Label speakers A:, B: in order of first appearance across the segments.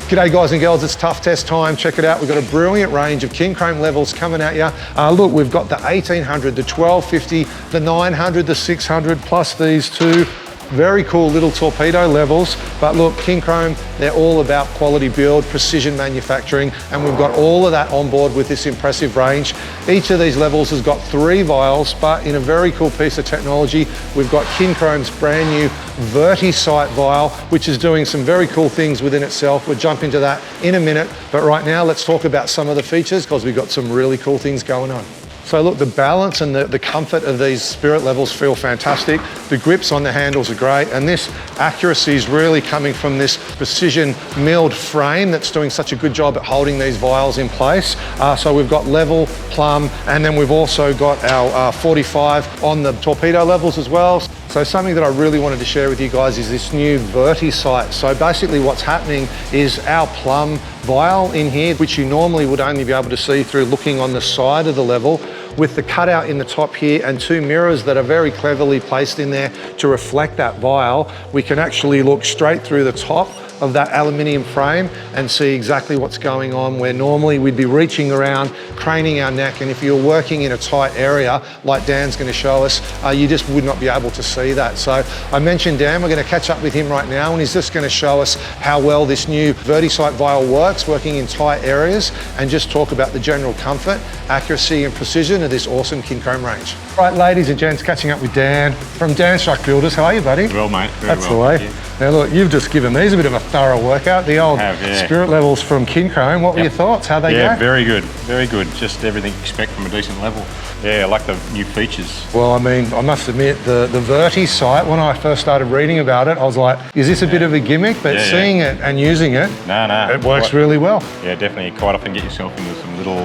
A: G'day guys and girls, it's tough test time. Check it out, we've got a brilliant range of KINCROME levels coming at you. Look, we've got the 1800, the 1250, the 900, the 600, plus these two very cool little torpedo levels. But look, KINCROME, they're all about quality build, precision manufacturing, and we've got all of that on board with this impressive range. Each of these levels has got 3 vials, but in a very cool piece of technology, we've got KINCROME's brand new VERTI-SITE vial, which is doing some very cool things within itself. We'll jump into that in a minute, but right now let's talk about some of the features because we've got some really cool things going on. So look, the balance and the comfort of these spirit levels feel fantastic. The grips on the handles are great, and this accuracy is really coming from this precision milled frame that's doing such a good job at holding these vials in place. So we've got level, plumb, and then we've also got our 45 on the torpedo levels as well. So something that I really wanted to share with you guys is this new VERTI-SITE. So basically what's happening is our plumb vial in here, which you normally would only be able to see through looking on the side of the level, with the cutout in the top here and 2 mirrors that are very cleverly placed in there to reflect that vial, we can actually look straight through the top of that aluminium frame and see exactly what's going on, where normally we'd be reaching around, craning our neck, and if you're working in a tight area like Dan's going to show us, you just would not be able to see that. So I mentioned Dan, we're going to catch up with him right now, and he's just going to show us how well this new VERTI-SITE vial works, working in tight areas, and just talk about the general comfort, accuracy and precision of this awesome KINCROME range. Right, ladies and gents, catching up with Dan from Dan Struck Builders. How are you, buddy?
B: Well, mate.
A: That's the way. Now look, you've just given these a bit of a thorough workout. The old spirit levels from KINCROME. What were your thoughts? How'd they go?
B: Yeah, very good. Very good. Just everything you expect from a decent level. Yeah, I like the new features.
A: Well, I mean, I must admit, the VERTI-SITE, when I first started reading about it, I was like, is this a bit of a gimmick? But seeing it and using it, it works really well.
B: Yeah, definitely. You quite often get yourself into some little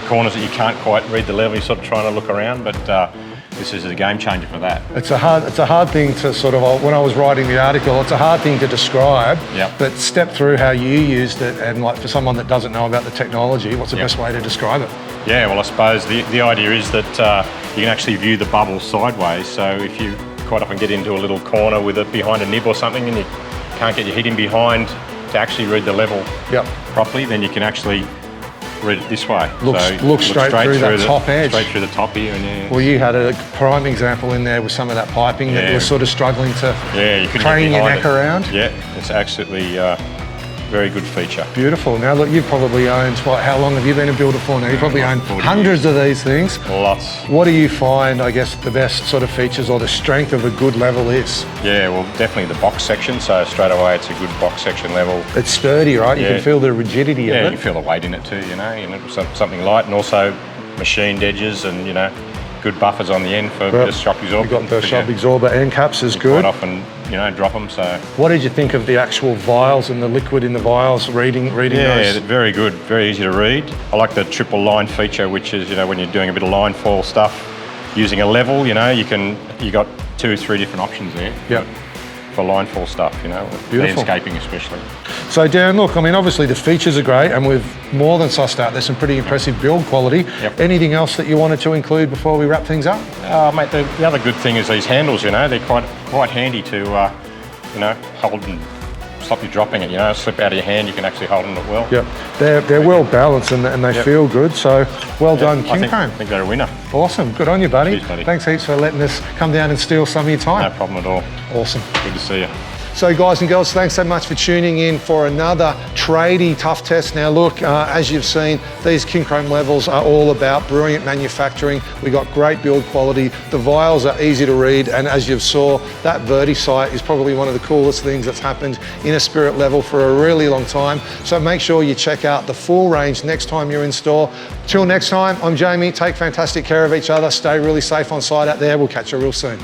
B: corners that you can't quite read the level. You're sort of trying to look around, but this is a game changer for that.
A: It's a hard thing to sort of, when I was writing the article, it's a hard thing to describe, but step through how you used it, and like for someone that doesn't know about the technology, what's the best way to describe it?
B: Yeah, well, I suppose the idea is that you can actually view the bubble sideways. So if you quite often get into a little corner with it behind a nib or something and you can't get your head in behind to actually read the level properly, then you can actually read it this way.
A: Look straight through that top edge.
B: Straight through the top here. And
A: well, you had a prime example in there with some of that piping that you were sort of struggling to crane your neck around.
B: Yeah, it's absolutely very good feature.
A: Beautiful. Now look, you've probably owned, how long have you been a builder for now? You've probably owned hundreds of these things.
B: Lots.
A: What do you find, I guess, the best sort of features or the strength of a good level is?
B: Yeah, well, definitely the box section. So straight away, it's a good box section level.
A: It's sturdy, right? You can feel the rigidity of it.
B: Yeah, you can feel the weight in it too, you know, something light, and also machined edges and, you know, good buffers on the end for the shock absorber.
A: You've got the shock absorber end caps is good.
B: Quite often, you know, drop them, so.
A: What did you think of the actual vials and the liquid in the vials, reading those?
B: Yeah, very good, very easy to read. I like the triple line feature, which is, you know, when you're doing a bit of line foil stuff, using a level, you know, you got 2 or 3 different options there.
A: Yep.
B: For line fall stuff, you know, landscaping especially.
A: So Dan, look, I mean, obviously the features are great, and we've more than sussed out there's some pretty impressive build quality. Anything else that you wanted to include before we wrap things up?
B: Mate, the other good thing is these handles, you know, they're quite handy to, you know, hold and stop you dropping it, you know, slip out of your hand, you can actually hold them it well.
A: Yep, they're well balanced and they feel good, so well done, KINCROME.
B: I think they're a winner.
A: Awesome, good on you, buddy.
B: Cheers, buddy.
A: Thanks heaps for letting us come down and steal some of your time.
B: No problem at all.
A: Awesome.
B: Good to see you.
A: So guys and girls, thanks so much for tuning in for another Tradie Tough Test. Now look, as you've seen, these KINCROME levels are all about brilliant manufacturing. We got great build quality. The vials are easy to read, and as you saw, that VERTI-SITE is probably one of the coolest things that's happened in a spirit level for a really long time. So make sure you check out the full range next time you're in store. Till next time, I'm Jamie. Take fantastic care of each other. Stay really safe on site out there. We'll catch you real soon.